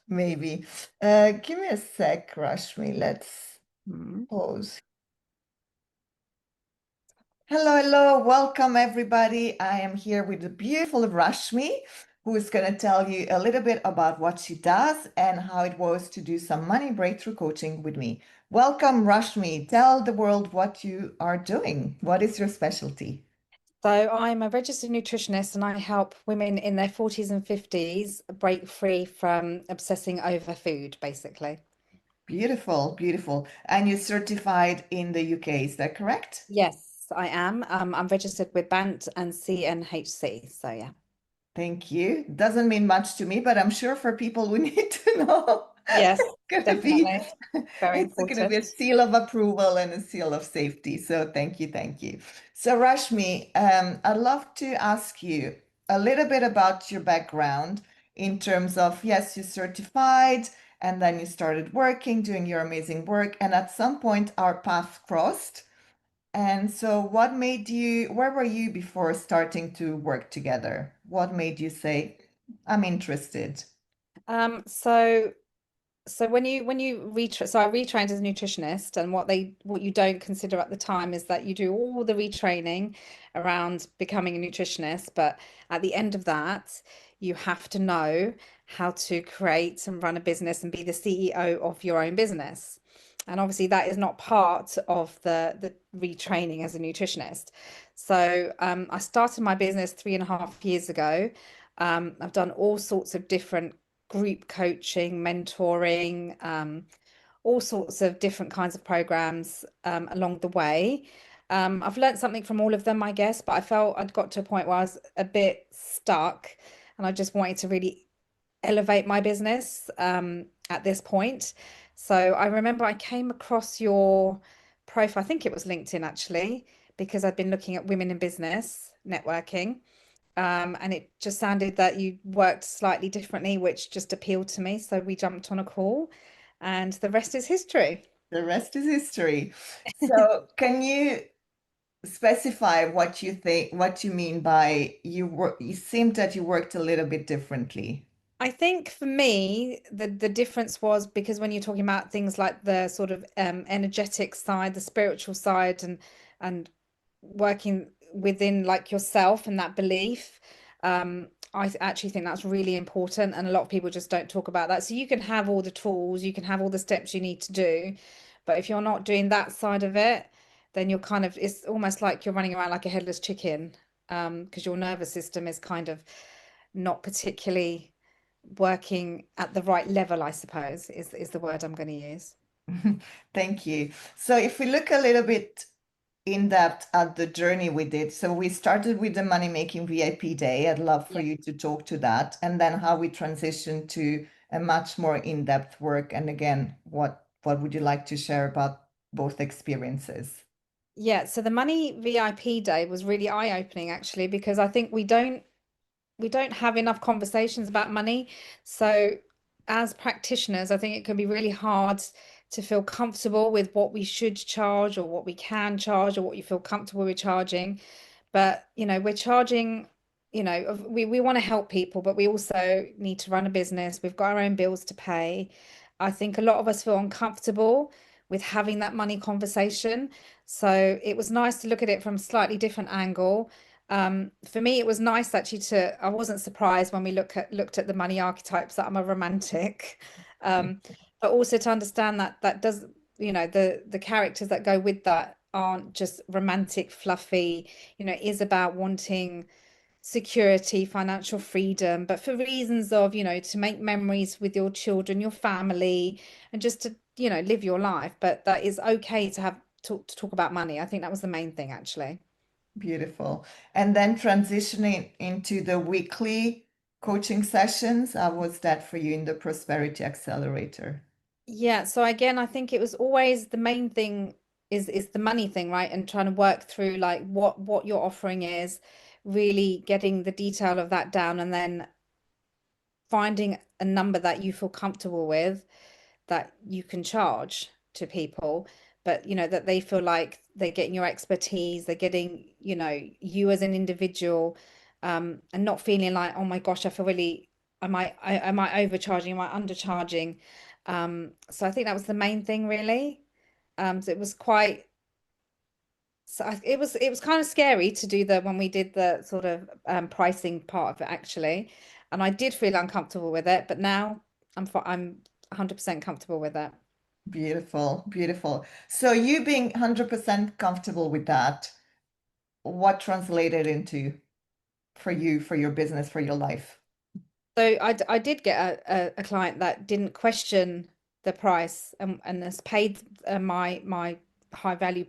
Maybe. Give me a sec, Rashmi. Let's Mm. pause. Hello, hello. Welcome, everybody. I am here with the beautiful Rashmi, who is going to tell you a little bit about what she does and how it was to do some money breakthrough coaching with me. Welcome, Rashmi. Tell the world what you are doing. What is your specialty? So I'm a registered nutritionist and I help women in their 40s and 50s break free from obsessing over food, basically. Beautiful, beautiful. And you're certified in the UK, is that correct? Yes, I am. I'm registered with BANT and CNHC. So yeah. Thank you. Doesn't mean much to me, but I'm sure for people who need to know, Yes, it's gonna be definitely. Very it's gonna be a important. seal of approval and a seal of safety. So thank you, thank you. So Rashmi, I'd love to ask you a little bit about your background in terms of, yes, you're certified, and then you started working, doing your amazing work, and at some point our path crossed. And so, where were you before starting to work together? What made you say, I'm interested? Um, so So when you so I retrained as a nutritionist, and what you don't consider at the time is that you do all the retraining around becoming a nutritionist, but at the end of that, you have to know how to create and run a business and be the CEO of your own business. And obviously that is not part of the retraining as a nutritionist. So I started my business 3.5 years ago. I've done all sorts of different group coaching, mentoring, all sorts of different kinds of programs along the way. I've learned something from all of them, I guess, but I felt I'd got to a point where I was a bit stuck and I just wanted to really elevate my business at this point. So I remember I came across your profile, I think it was LinkedIn actually, because I'd been looking at women in business networking. And it just sounded that you worked slightly differently, which just appealed to me. So we jumped on a call, and the rest is history. The rest is history. So, can you specify what you think, what you mean by you work? You seemed that you worked a little bit differently. I think for me, the difference was because when you're talking about things like the sort of energetic side, the spiritual side, and working within like yourself and that belief, actually think that's really important, and a lot of people just don't talk about that. So you can have all the tools, you can have all the steps you need to do, but if you're not doing that side of it, then you're kind of it's almost like you're running around like a headless chicken, because your nervous system is kind of not particularly working at the right level, I suppose, is the word I'm going to use. Thank you. So, if we look a little bit in depth at the journey we did. So we started with the money making VIP day. I'd love for Yeah. you to talk to that, and then how we transitioned to a much more in-depth work. And again, what would you like to share about both experiences? Yeah, so the money VIP day was really eye-opening actually because I think we don't have enough conversations about money. So as practitioners, I think it can be really hard to feel comfortable with what we should charge or what we can charge or what you feel comfortable with charging. But, we're charging, we want to help people, but we also need to run a business. We've got our own bills to pay. I think a lot of us feel uncomfortable with having that money conversation. So it was nice to look at it from a slightly different angle. For me, it was nice actually I wasn't surprised when we looked at the money archetypes that I'm a romantic. But also to understand that that does, the characters that go with that aren't just romantic, fluffy, it is about wanting security, financial freedom, but for reasons of, to make memories with your children, your family, and just to, live your life. But that is okay to have to talk about money. I think that was the main thing, actually. Beautiful. And then transitioning into the weekly coaching sessions. How was that for you in the Prosperity Accelerator? Yeah, so again, I think it was always the main thing is the money thing, right? And trying to work through like what your offering is, really getting the detail of that down, and then finding a number that you feel comfortable with that you can charge to people, but that they feel like they're getting your expertise, they're getting, you as an individual, and not feeling like, oh my gosh, am I overcharging? Am I undercharging? So I think that was the main thing really. So it was quite it was kind of scary to do the when we did the sort of pricing part of it actually, and I did feel uncomfortable with it, but now I'm 100% comfortable with it. Beautiful, beautiful. So you being 100% comfortable with that, what translated into for you, for your business, for your life? So I did get a client that didn't question the price and has paid my high value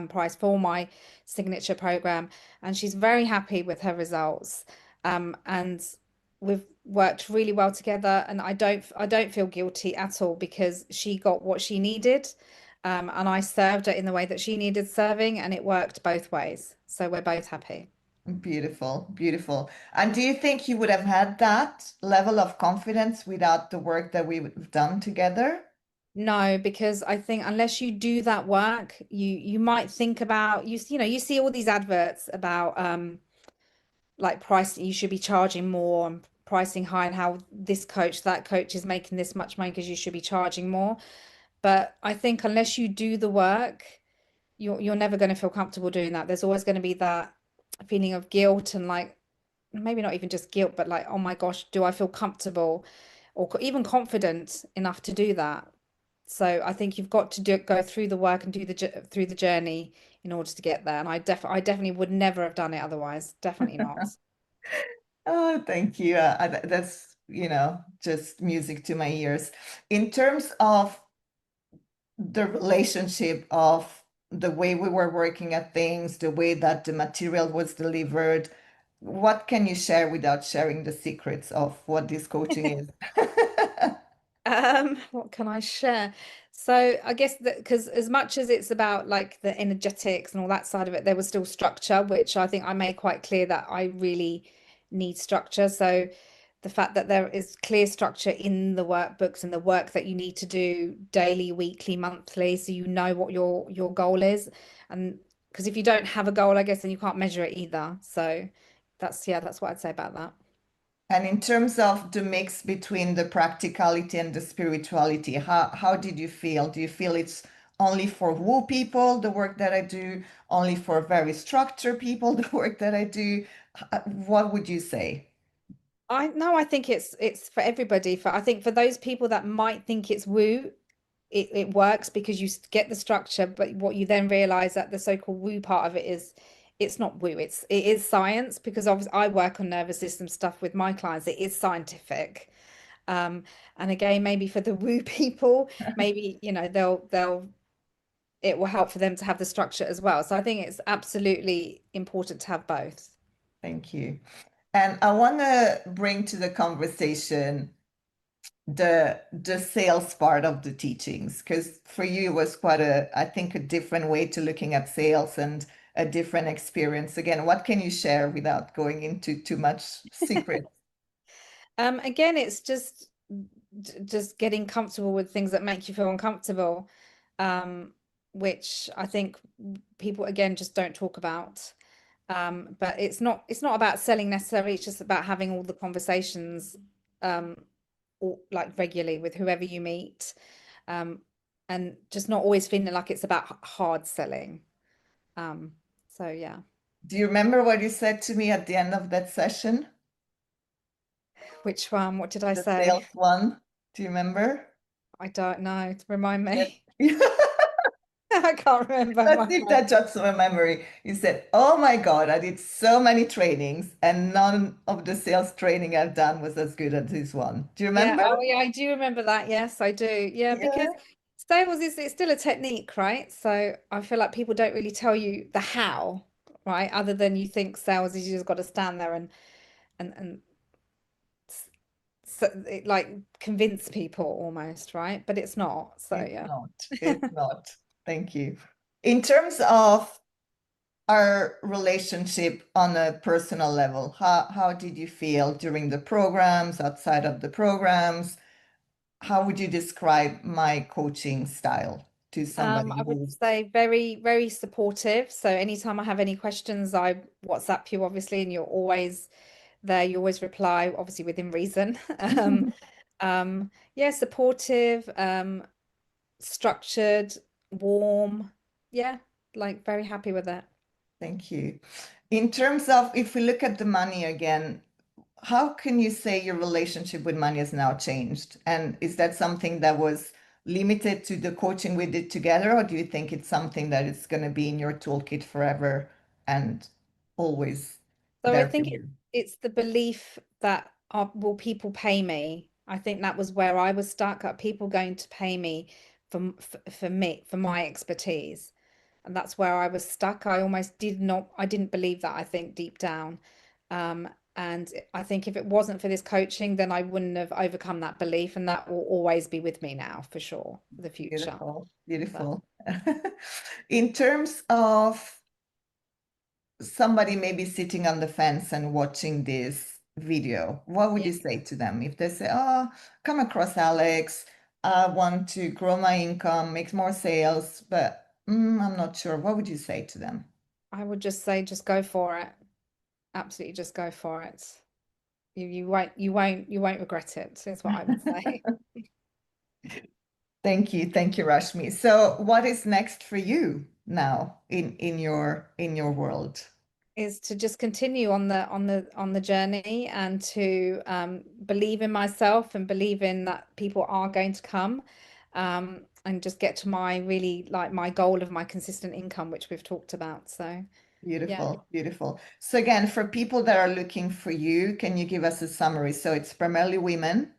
price for my signature program, and she's very happy with her results. And we've worked really well together, and I don't feel guilty at all because she got what she needed, and I served her in the way that she needed serving, and it worked both ways. So we're both happy. Beautiful, beautiful. And do you think you would have had that level of confidence without the work that we've done together? No, because I think unless you do that work, you might think about you know, you see all these adverts about like price you should be charging more and pricing high and how this coach, that coach is making this much money because you should be charging more. But I think unless you do the work, you're never going to feel comfortable doing that. There's always going to be that feeling of guilt and like maybe not even just guilt, but like, oh my gosh, do I feel comfortable or even confident enough to do that? So I think you've got to go through the work and do through the journey in order to get there. And I definitely would never have done it otherwise. Definitely not. Oh, thank you. That's, just music to my ears. In terms of the relationship of the way we were working at things, the way that the material was delivered, what can you share without sharing the secrets of what this coaching is? What can I share? So I guess that because as much as it's about like the energetics and all that side of it, there was still structure, which I think I made quite clear that I really need structure. So the fact that there is clear structure in the workbooks and the work that you need to do daily, weekly, monthly, so you know what your goal is. And because if you don't have a goal, I guess then you can't measure it either. So that's what I'd say about that. And in terms of the mix between the practicality and the spirituality, how did you feel? Do you feel it's only for woo people, the work that I do, only for very structured people, the work that I do? What would you say? I no, I think it's for everybody. For I think for those people that might think it's woo, it works because you get the structure, but what you then realize that the so-called woo part of it is it's not woo, it is science because obviously I work on nervous system stuff with my clients. It is scientific. Um, and again, maybe for the woo people, maybe they'll it will help for them to have the structure as well. So I think it's absolutely important to have both. Thank you. And I want to bring to the conversation the sales part of the teachings, because for you it was quite I think, a different way to looking at sales and a different experience. Again, what can you share without going into too much secret? Again, it's just getting comfortable with things that make you feel uncomfortable, um, which I think people again just don't talk about. But it's not about selling necessarily, it's just about having all the conversations um like regularly with whoever you meet. Um, and just not always feeling like it's about hard selling. Um, so yeah. Do you remember what you said to me at the end of that session? Which one? What did I The say? sales one. Do you remember? I don't know. Remind Yeah. me. I can't remember Let's my see if that jogs my memory. You said, "Oh my God, I did so many trainings, and none of the sales training I've done was as good as this one." Do you Yeah, remember? oh yeah, I do remember that. Yes, I do. Yeah, because Yeah. sales is it's still a technique, right? So I feel like people don't really tell you the how, right? Other than you think sales is you just got to stand there and like convince people almost, right? But it's not. So It's yeah. not. It's not. Thank you. In terms of our relationship on a personal level, how did you feel during the programs, outside of the programs? How would you describe my coaching style to somebody I would who, say very, very supportive. So anytime I have any questions, I WhatsApp you obviously, and you're always there. You always reply, obviously within reason. Yeah, supportive, structured, warm. Yeah, like very happy with it. Thank you. In terms of, if we look at the money again, how can you say your relationship with money has now changed? And is that something that was limited to the coaching we did together, or do you think it's something that is going to be in your toolkit forever and always So I there for think you? it's the belief that will people pay me? I think that was where I was stuck at people going to pay me for me for my expertise. And that's where I was stuck. I almost did not, I didn't believe that, I think, deep down. Um, and I think if it wasn't for this coaching, then I wouldn't have overcome that belief. And that will always be with me now for sure, for the future. Beautiful, But beautiful. In terms of somebody maybe sitting on the fence and watching this video, what would yeah, you say to them if they say, "Oh, come across Alex, I want to grow my income, make more sales, but I'm not sure." What would you say to them? I would just say, just go for it. Absolutely, just go for it. You won't regret it, is what I would say. Thank you, Rashmi. So, what is next for you now in your world? Is to just continue on the journey and to believe in myself and believe in that people are going to come, and just get to my really like my goal of my consistent income, which we've talked about. So yeah. Beautiful, beautiful. So again, for people that are looking for you, can you give us a summary? So it's primarily women.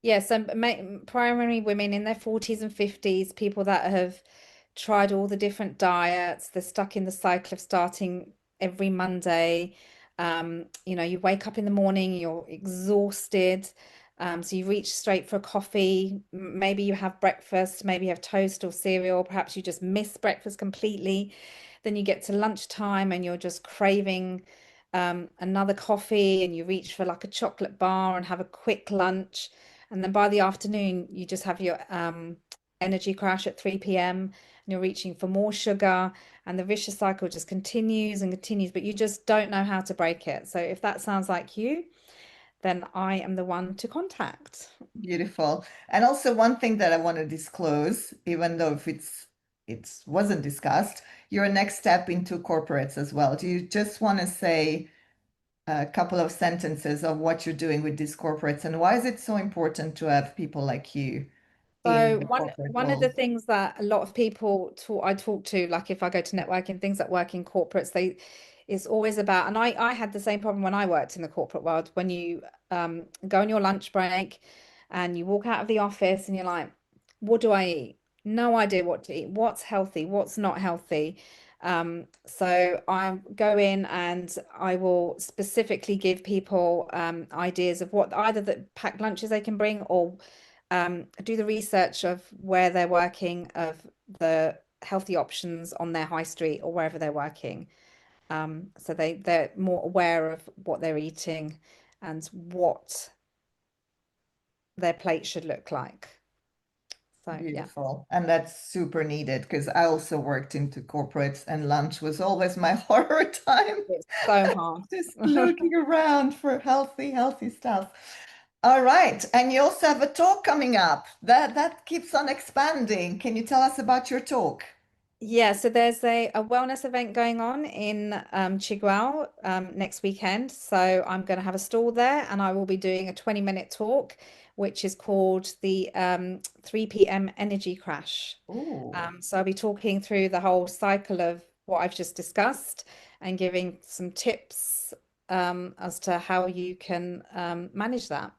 Yeah, so primarily women in their 40s and 50s, people that have tried all the different diets, they're stuck in the cycle of starting every Monday. You wake up in the morning, you're exhausted. So you reach straight for a coffee. Maybe you have breakfast, maybe you have toast or cereal. Perhaps you just miss breakfast completely. Then you get to lunchtime and you're just craving another coffee, and you reach for like a chocolate bar and have a quick lunch. And then by the afternoon, you just have your energy crash at 3 p.m. and you're reaching for more sugar, and the vicious cycle just continues and continues, but you just don't know how to break it. So if that sounds like you, then I am the one to contact. Beautiful. And also one thing that I want to disclose, even though if it wasn't discussed, your next step into corporates as well. Do you just want to say a couple of sentences of what you're doing with these corporates and why is it so important to have people like you in So the one corporate one of the world? things that a lot of people I talk to, like if I go to networking, things that work in corporates, they it's always about, and I had the same problem when I worked in the corporate world. When you go on your lunch break and you walk out of the office and you're like, what do I eat? No idea what to eat. What's healthy? What's not healthy? So I go in and I will specifically give people ideas of what either the packed lunches they can bring, or do the research of where they're working, of the healthy options on their high street or wherever they're working. So they're more aware of what they're eating and what their plate should look like. So yeah, Beautiful. And that's super needed because I also worked into corporates and lunch was always my horror time. it's so hard. Just looking around for healthy stuff. All right. And you also have a talk coming up that keeps on expanding. Can you tell us about your talk? Yeah, so there's a wellness event going on in Chigwell next weekend. So I'm going to have a stall there and I will be doing a 20-minute talk, which is called the 3 p.m. energy crash. Oh, So I'll be talking through the whole cycle of what I've just discussed and giving some tips as to how you can manage that.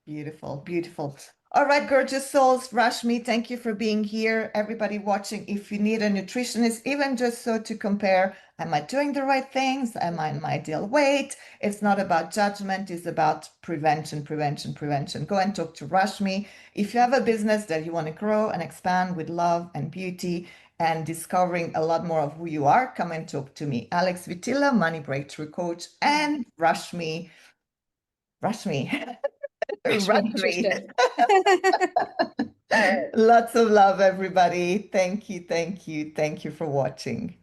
beautiful, beautiful. All right, gorgeous souls. Rashmi, thank you for being here. Everybody watching, if you need a nutritionist, even just so to compare, am I doing the right things? Am I in my ideal weight? It's not about judgment, it's about prevention, prevention, prevention. Go and talk to Rashmi. If you have a business that you want to grow and expand with love and beauty and discovering a lot more of who you are, come and talk to me. Alex Vitilla, Money Breakthrough Coach, and Rashmi, Rashmi Rashmi. Nutrition. Lots of love, everybody. Thank you, thank you, thank you for watching.